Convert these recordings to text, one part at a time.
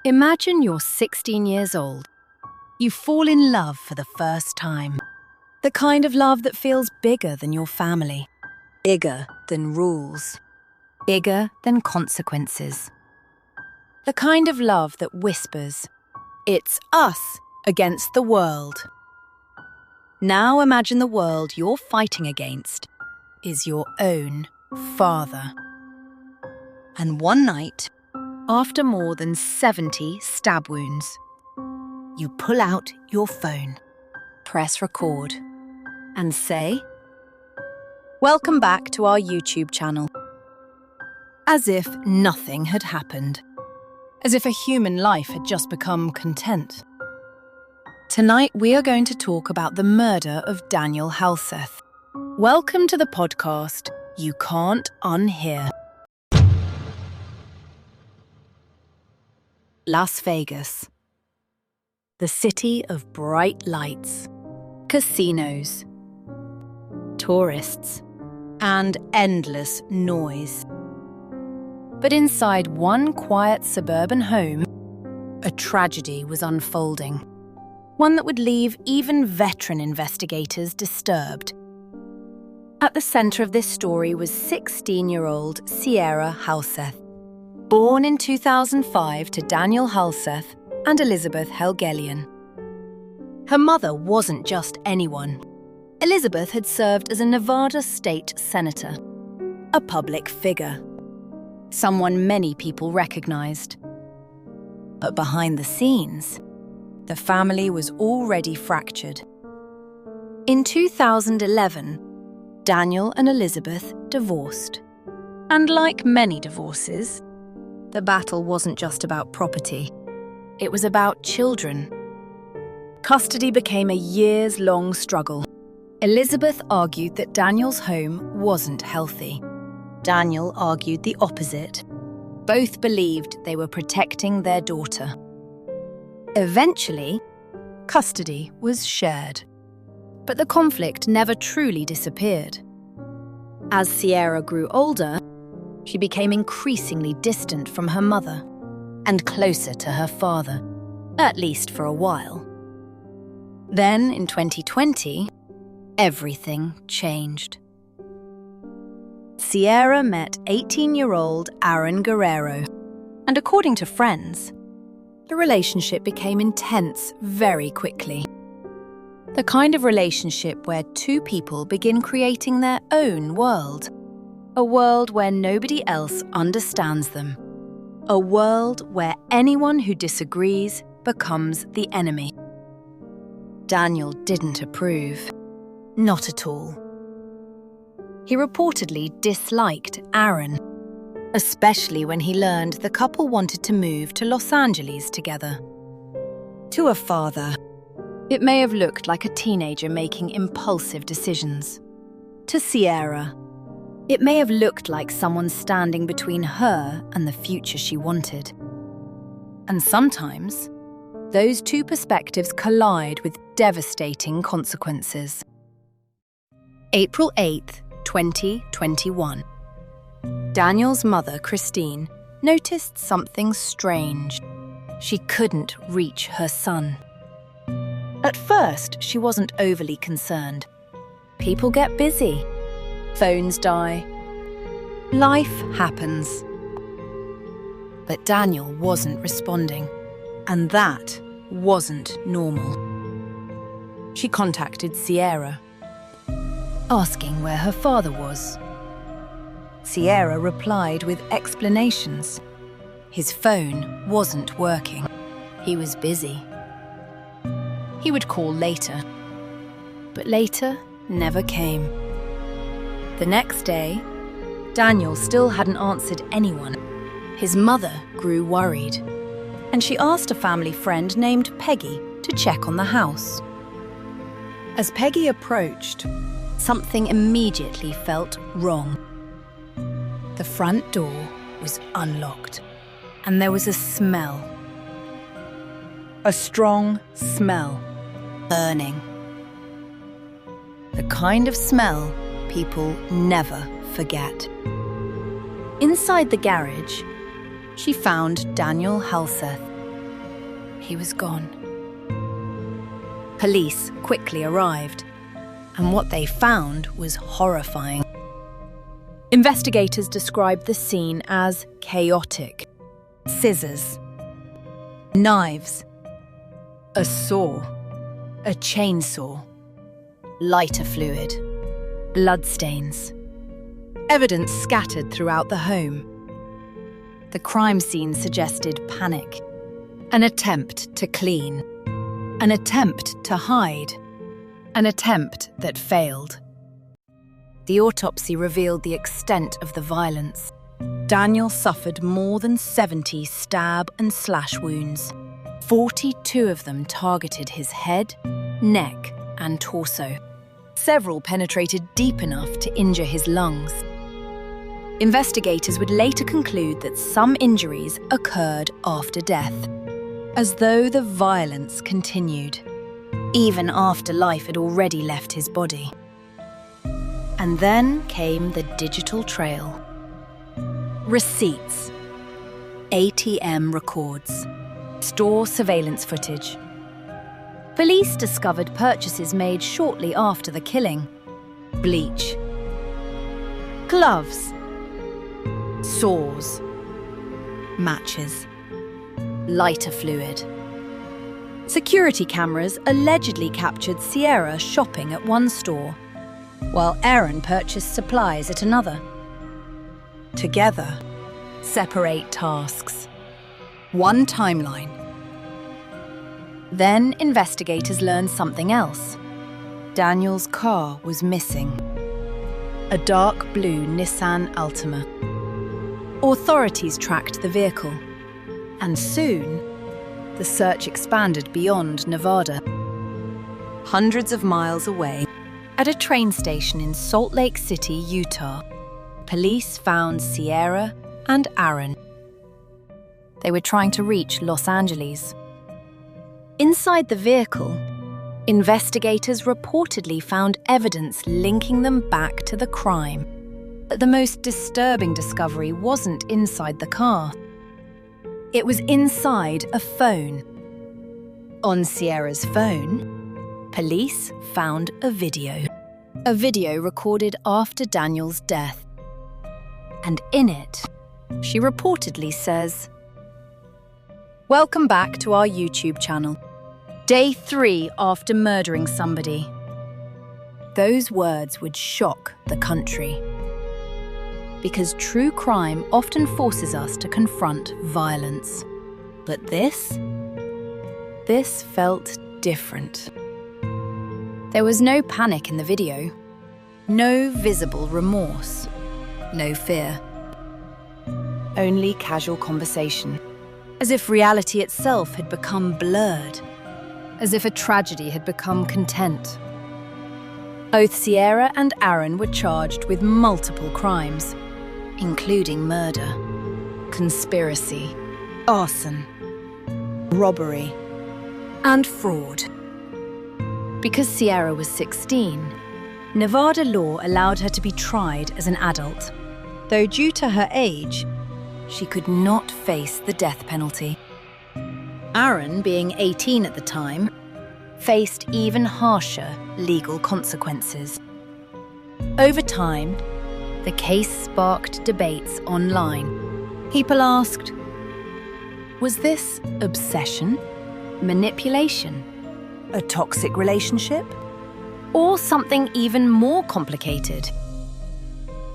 Imagine you're 16 years old. You fall in love for the first time. The kind of love that feels bigger than your family, bigger than rules, bigger than consequences. The kind of love that whispers, "It's us against the world." Now imagine the world you're fighting against is your own father. And one night, after more than 70 stab wounds, you pull out your phone, press record, and say, "Welcome back to our YouTube channel." As if nothing had happened. As if a human life had just become content. Tonight we are going to talk about the murder of Daniel HALSETH. Welcome to the podcast You Can't Unhear. Las Vegas. The city of bright lights, casinos, tourists, and endless noise. But inside one quiet suburban home, a tragedy was unfolding. One that would leave even veteran investigators disturbed. At the center of this story was 16-year-old Sierra HALSETH, born in 2005 to Daniel HALSETH and Elizabeth Helgelian. Her mother wasn't just anyone. Elizabeth had served as a Nevada state senator, a public figure, someone many people recognized. But behind the scenes, the family was already fractured. In 2011, Daniel and Elizabeth divorced. And like many divorces, the battle wasn't just about property. It was about children. Custody became a years-long struggle. Elizabeth argued that Daniel's home wasn't healthy. Daniel argued the opposite. Both believed they were protecting their daughter. Eventually, custody was shared. But the conflict never truly disappeared. As Sierra grew older, she became increasingly distant from her mother and closer to her father, at least for a while. Then, in 2020, everything changed. Sierra met 18-year-old Aaron Guerrero, and according to friends, the relationship became intense very quickly. The kind of relationship where two people begin creating their own world. A world where nobody else understands them. A world where anyone who disagrees becomes the enemy. Daniel didn't approve. Not at all. He reportedly disliked Aaron, especially when he learned the couple wanted to move to Los Angeles together. To a father, it may have looked like a teenager making impulsive decisions. To Sierra, it may have looked like someone standing between her and the future she wanted. And sometimes, those two perspectives collide with devastating consequences. April 8th, 2021. Daniel's mother, Christine, noticed something strange. She couldn't reach her son. At first, she wasn't overly concerned. People get busy. Phones die. Life happens. But Daniel wasn't responding, and that wasn't normal. She contacted Sierra, asking where her father was. Sierra replied with explanations. His phone wasn't working. He was busy. He would call later. But later never came. The next day, Daniel still hadn't answered anyone. His mother grew worried, and she asked a family friend named Peggy to check on the house. As Peggy approached, something immediately felt wrong. The front door was unlocked, and there was a smell. A strong smell, burning. The kind of smell people never forget. Inside the garage, she found Daniel HALSETH, he was gone. Police quickly arrived, and what they found was horrifying. Investigators described the scene as chaotic. Scissors, knives, a saw, a chainsaw, lighter fluid, bloodstains. Evidence scattered throughout the home. The crime scene suggested panic, an attempt to clean, an attempt to hide, an attempt that failed. The autopsy revealed the extent of the violence. Daniel suffered more than 70 stab and slash wounds. 42 of them targeted his head, neck, and torso. Several penetrated deep enough to injure his lungs. Investigators would later conclude that some injuries occurred after death, as though the violence continued, even after life had already left his body. And then came the digital trail. Receipts, ATM records, store surveillance footage. Police discovered purchases made shortly after the killing. Bleach, gloves, saws, matches, lighter fluid. Security cameras allegedly captured Sierra shopping at one store, while Aaron purchased supplies at another. Together, separate tasks. One timeline. Then investigators learned something else. Daniel's car was missing. A dark blue Nissan Altima. Authorities tracked the vehicle, and soon, the search expanded beyond Nevada. Hundreds of miles away, at a train station in Salt Lake City, Utah, police found Sierra and Aaron. They were trying to reach Los Angeles. Inside the vehicle, investigators reportedly found evidence linking them back to the crime. But the most disturbing discovery wasn't inside the car. It was inside a phone. On Sierra's phone, police found a video recorded after Daniel's death. And in it, she reportedly says, "Welcome back to our YouTube channel. Day 3 after murdering somebody." Those words would shock the country. Because true crime often forces us to confront violence. But this felt different. There was no panic in the video, no visible remorse, no fear. Only casual conversation, as if reality itself had become blurred, as if a tragedy had become content. Both Sierra and Aaron were charged with multiple crimes, including murder, conspiracy, arson, robbery, and fraud. Because Sierra was 16, Nevada law allowed her to be tried as an adult, though due to her age, she could not face the death penalty. Aaron, being 18 at the time, faced even harsher legal consequences. Over time, the case sparked debates online. People asked, was this obsession, manipulation, a toxic relationship, or something even more complicated?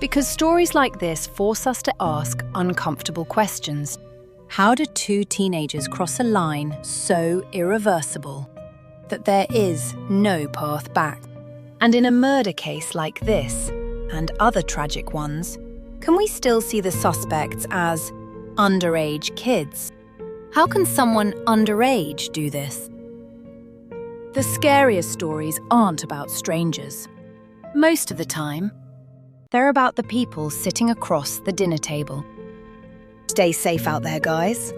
Because stories like this force us to ask uncomfortable questions. How do two teenagers cross a line so irreversible that there is no path back? And in a murder case like this, and other tragic ones, can we still see the suspects as underage kids? How can someone underage do this? The scariest stories aren't about strangers. Most of the time, they're about the people sitting across the dinner table. Stay safe out there, guys.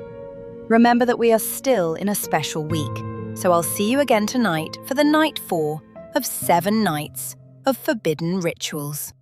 Remember that we are still in a special week, so I'll see you again tonight for the night 4 of 7 nights of forbidden rituals.